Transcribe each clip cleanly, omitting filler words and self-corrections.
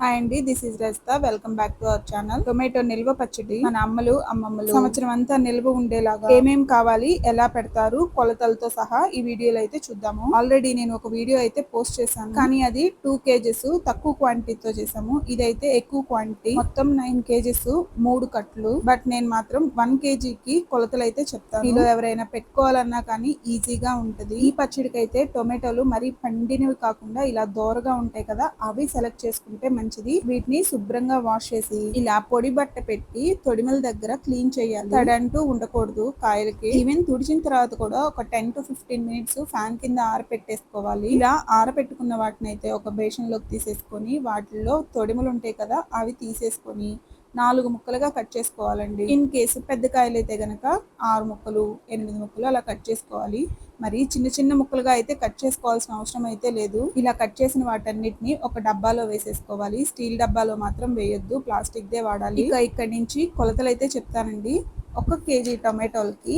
Hi అండి, this is Rajitha. Welcome back to our channel. Tomato నిల్వ పచ్చడి మన అమ్మలు అమ్మమ్మలు సంవత్సరం అంతా నిల్వ ఉండేలాగా ఏమేం కావాలి, ఎలా పెడతారు, కొలతలతో సహా ఈ వీడియోలో అయితే చూద్దాము. ఆల్రెడీ నేను ఒక వీడియో అయితే పోస్ట్ చేశాను, కానీ అది 2 కేజెస్ తక్కువ క్వాంటిటీతో చేసాము. ఇదైతే ఎక్కువ క్వాంటిటీ, మొత్తం 9 కేజెస్ 3 కట్లు. బట్ నేను మాత్రం 1 కేజీకి కొలతలు అయితే చెప్తాను. మీలో ఎవరైనా పెట్టుకోవాలన్నా కానీ ఈజీగా ఉంటది. ఈ పచ్చడికి అయితే టొమాటోలు మరీ పండినవి కాకుండా ఇలా దోరగా ఉంటాయి కదా, అవి సెలెక్ట్ చేసుకుంటే మంచిది. వీటిని శుభ్రంగా వాష్ చేసి ఇలా పొడి బట్ట పెట్టి తొడిమల దగ్గర క్లీన్ చేయాలి. తడంటూ ఉండకూడదు కాయలకి. ఈవెన్ తుడిచిన తర్వాత కూడా ఒక 10 to 15 మినిట్స్ ఫ్యాన్ కింద ఆరపెట్టేసుకోవాలి. ఇలా ఆరపెట్టుకున్న వాటిని అయితే ఒక బేషన్ లోకి తీసేసుకొని వాటిల్లో తొడిమలు ఉంటాయి కదా, అవి తీసేసుకొని 4 ముక్కలుగా కట్ చేసుకోవాలండి. ఇన్ కేసు పెద్ద కాయలు అయితే గనక 6 ముక్కలు 8 ముక్కలు అలా కట్ చేసుకోవాలి. మరి చిన్న చిన్న ముక్కలుగా అయితే కట్ చేసుకోవాల్సిన అవసరం అయితే లేదు. ఇలా కట్ చేసిన వాటన్నిటిని ఒక డబ్బాలో వేసేసుకోవాలి. స్టీల్ డబ్బాలో మాత్రం వేయొద్దు, ప్లాస్టిక్ దే వాడాలి. ఇక ఇక్కడ నుంచి కొలతలు అయితే చెప్తానండి. 1 కేజీ టొమాటోలకి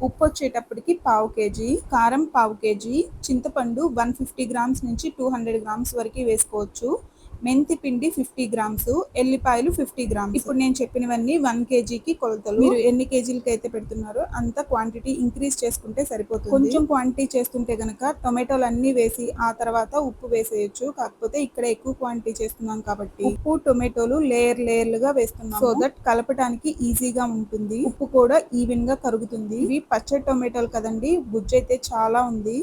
ఉప్పు వచ్చేటప్పటికి 1/2 కేజీ, కారం 1/2 కేజీ, చింతపండు 150 గ్రామ్స్ నుంచి 200 గ్రామ్స్ వరకు వేసుకోవచ్చు, మెంతి పిండి 50 గ్రామ్స్, ఎల్లిపాయలు 50 గ్రామ్స్. ఇప్పుడు నేను చెప్పినవన్నీ 1 కేజీకి కొలతలు. మీరు ఎన్ని కేజీలకి అయితే పెడుతున్నారో అంత క్వాంటిటీ ఇంక్రీజ్ చేసుకుంటే సరిపోతుంది. కొంచెం క్వాంటిటీ చేస్తుంటే గనక టొమాటోలు అన్ని వేసి ఆ తర్వాత ఉప్పు వేసేయచ్చు. కాకపోతే ఇక్కడ ఎక్కువ క్వాంటిటీ చేస్తున్నాం కాబట్టి ఉప్పు టొమాటోలు లేయర్లుగా వేస్తున్నాం, సో దట్ కలపడానికి ఈజీగా ఉంటుంది. ఉప్పు కూడా ఈవెన్ గా కరుగుతుంది. ఇవి పచ్చడి టొమాటోలు కదండి, గుజ్జు అయితే చాలా ఉంది.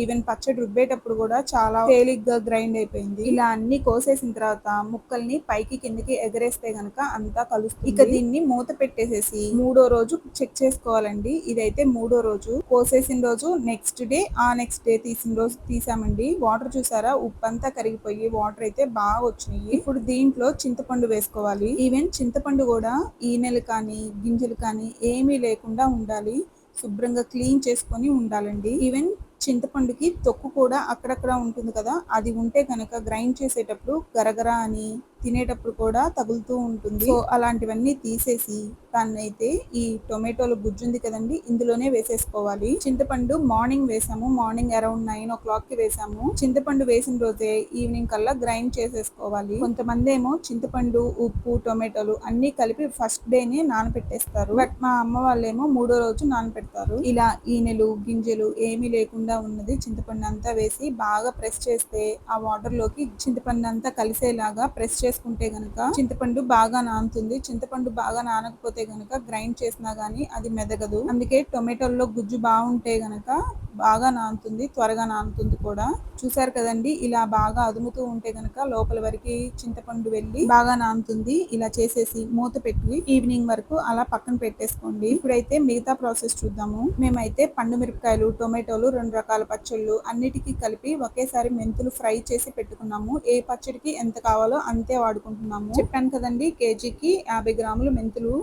ఈవెన్ పచ్చడి రుబ్బేటప్పుడు కూడా చాలా తేలిగ్గా గ్రైండ్ అయిపోయింది. ఇలా అన్ని కోసేసిన తర్వాత ముక్కల్ని పైకి కిందకి ఎగరేస్తే గనక అంతా కలుస్తుంది. ఇక దీన్ని మూత పెట్టేసేసి 3వ రోజు చెక్ చేసుకోవాలండి. ఇదైతే 3వ రోజు. కోసేసిన రోజు నెక్స్ట్ డే, ఆ నెక్స్ట్ డే తీసిన రోజు తీసామండి. వాటర్ చూసారా, ఉప్పు అంతా కరిగిపోయి వాటర్ అయితే బాగా వచ్చినాయి. ఇప్పుడు దీంట్లో చింతపండు వేసుకోవాలి. ఈవెన్ చింతపండు కూడా ఈనెలు కానీ గింజలు కానీ ఏమీ లేకుండా ఉండాలి. శుభ్రంగా క్లీన్ చేసుకొని ఉండాలండి. ఈవెన్ చింతపండుకి తొక్కు కూడా అక్కడక్కడ ఉంటుంది కదా, అది ఉంటే కనుక గ్రైండ్ చేసేటప్పుడు గరగర అని తినేటప్పుడు కూడా తగులుతూ ఉంటుంది. సో అలాంటివన్నీ తీసేసి దాన్ని అయితే ఈ టొమాటోలు గుజ్జుంది కదండి, ఇందులోనే వేసేసుకోవాలి. చింతపండు మార్నింగ్ వేసాము, మార్నింగ్ అరౌండ్ 9 o'clock కి వేసాము. చింతపండు వేసిన రోజే ఈవినింగ్ కల్లా గ్రైండ్ చేసేసుకోవాలి. కొంతమంది ఏమో చింతపండు, ఉప్పు, టొమాటోలు అన్ని కలిపి ఫస్ట్ డేనే నానపెట్టేస్తారు. బట్ మా అమ్మ వాళ్ళేమో 3వ రోజు నానపెడతారు. ఇలా ఈనెలు గింజలు ఏమీ లేకుండా ఉన్నది చింతపండు అంతా వేసి బాగా ప్రెస్ చేస్తే ఆ వాటర్ లోకి చింతపండు అంతా కలిసేలాగా ప్రెస్ చేసుకుంటే గనక చింతపండు బాగా నానుతుంది. చింతపండు బాగా నానకపోతే గనక గ్రైండ్ చేసినా గానీ అది మెదగదు. అందుకే టొమాటోల్లో గుజ్జు బాగుంటే గనక బాగా నానుతుంది, త్వరగా నానుతుంది కూడా. చూసారు కదండి, ఇలా బాగా అదుముతూ ఉంటే గనక లోపల వరకు చింతపండు వెళ్ళి బాగా నానుతుంది. ఇలా చేసేసి మూత పెట్టి ఈవినింగ్ వరకు అలా పక్కన పెట్టేసుకోండి. ఇప్పుడైతే మిగతా ప్రాసెస్ చూద్దాము. మేమైతే పండు మిరపకాయలు, టొమాటోలు, 2 రకాల పచ్చళ్ళు అన్నిటికీ కలిపి ఒకేసారి మెంతులు ఫ్రై చేసి పెట్టుకున్నాము. ఏ పచ్చడికి ఎంత కావాలో అంతే వాడుకుంటున్నాము. చెప్పాను కదండి, కేజీకి 50 గ్రాములు మెంతులు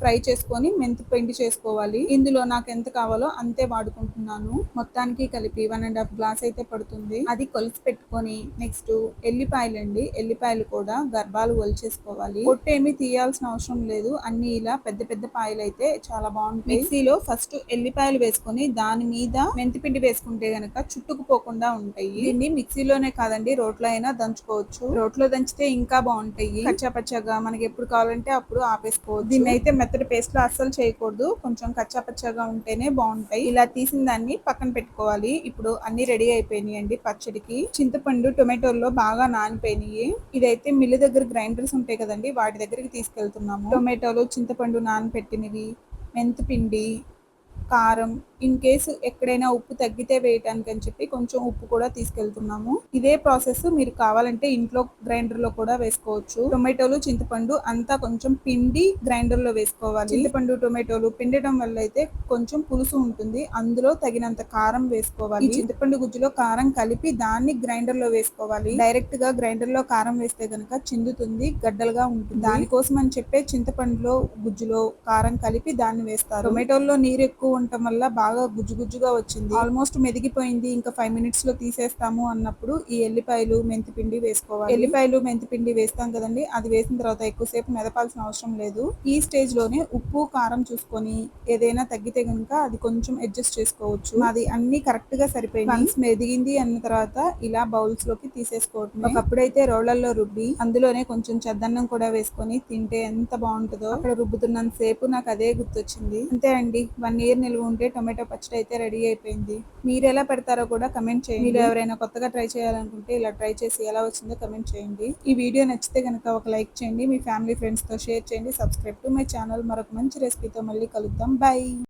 ఫ్రై చేసుకొని మెంతి పిండి చేసుకోవాలి. ఇందులో నాకు ఎంత కావాలో అంతే వాడుకుంటున్నాను. మొత్తానికి కలిపి 1.5 గ్లాస్ అయితే పడుతుంది. అది కొలిసి పెట్టుకొని నెక్స్ట్ ఎల్లిపాయలండి, ఎల్లిపాయలు కూడా గర్భాలు ఒలిచేసుకోవాలి. పొట్టు ఏమీ తీయాల్సిన అవసరం లేదు. అన్ని ఇలా పెద్ద పెద్ద పాయలు అయితే చాలా బాగుంటాయి. మిక్సీలో ఫస్ట్ ఎల్లిపాయలు వేసుకొని దాని మీద మెంతి పిండి వేసుకుంటే గనక చుట్టుకుపోకుండా ఉంటాయి. దీన్ని మిక్సీలోనే కాదండి, రోట్లో అయినా దంచుకోవచ్చు. రోట్లో దంచితే ఇంకా బాగుంటాయి. కచ్చా పచ్చగా మనకి ఎప్పుడు కావాలంటే అప్పుడు ఆపేసుకోవచ్చు. దీన్ని అయితే మెత్తటి పేస్ట్ లో అస్సలు చేయకూడదు, కొంచెం కచ్చా పచ్చగా ఉంటేనే బాగుంటాయి. ఇలా తీసిన దాన్ని పక్కన పెట్టుకోవాలి. ఇప్పుడు అన్ని రెడీ అయిపోయినాయి అండి పచ్చడికి. చింతపండు టొమాటోల్లో బాగా నానిపోయినాయి. ఇదైతే మిల్లు దగ్గర గ్రైండర్స్ ఉంటాయి కదండి, వాటి దగ్గరికి తీసుకెళ్తున్నాము. టొమాటోలు, చింతపండు నానపెట్టినవి, మెంతిపిండి, కారం, ఇన్ కేసు ఎక్కడైనా ఉప్పు తగ్గితే వేయటానికి అని చెప్పి కొంచెం ఉప్పు కూడా తీసుకెళ్తున్నాము. ఇదే ప్రాసెస్ మీరు కావాలంటే ఇంట్లో గ్రైండర్ లో కూడా వేసుకోవచ్చు. టొమాటోలు, చింతపండు అంతా కొంచెం పిండి గ్రైండర్ లో వేసుకోవాలి. చింతపండు, టొమాటోలు పిండటం వల్ల అయితే కొంచెం పులుసు ఉంటుంది, అందులో తగినంత కారం వేసుకోవాలి. చింతపండు గుజ్జులో కారం కలిపి దాన్ని గ్రైండర్ లో వేసుకోవాలి. డైరెక్ట్ గా గ్రైండర్ లో కారం వేస్తే గనక చిందుతుంది, గడ్డలుగా ఉంటుంది. దానికోసం అని చెప్పే చింతపండులో గుజ్జులో కారం కలిపి దాన్ని వేస్తారు. టొమాటోల్లో నీరు ఎక్కువ ఉండటం వల్ల బాగా గుజ్జుగా వచ్చింది. ఆల్మోస్ట్ మెదిగిపోయింది. ఇంకా 5 మినిట్స్ లో తీసేస్తాము అన్నప్పుడు ఈ ఎల్లిపాయలు మెంతిపిండి వేసుకోవాలి. ఎల్లిపాయలు మెంతిపిండి వేస్తాం కదండి, అది వేసిన తర్వాత ఎక్కువసేపు మెదపాల్సిన అవసరం లేదు. ఈ స్టేజ్ లోనే ఉప్పు కారం చూసుకొని ఏదైనా తగ్గితే గనుక అది కొంచెం అడ్జస్ట్ చేసుకోవచ్చు. అది అన్ని కరెక్ట్ గా సరిపోయింది. వన్స్ మెదిగింది అన్న తర్వాత ఇలా బౌల్స్ లోకి తీసేసుకోవటం. ఒకప్పుడైతే రోళ్లలో రుబ్బి అందులోనే కొంచెం చెద్దన్నం కూడా వేసుకొని తింటే ఎంత బాగుంటుందో. అక్కడ రుబ్బుతున్నంత సేపు నాకు అదే గుర్తొచ్చింది. అంతే అండి, 1 ఇయర్ నిల్వ ఉంటే టొమాటో పచ్చడి అయితే రెడీ అయిపోయింది. మీరు ఎలా పెడతారో కూడా కమెంట్ చేయండి. మీరు ఎవరైనా కొత్తగా ట్రై చేయాలనుకుంటే ఇలా ట్రై చేసి ఎలా వచ్చిందో కమెంట్ చేయండి. ఈ వీడియో నచ్చితే కనుక ఒక లైక్ చేయండి. మీ ఫ్యామిలీ ఫ్రెండ్స్ తో షేర్ చేయండి. Subscribe to my channel. మరొక మంచి రెసిపీతో మళ్ళీ కలుద్దాం. బై.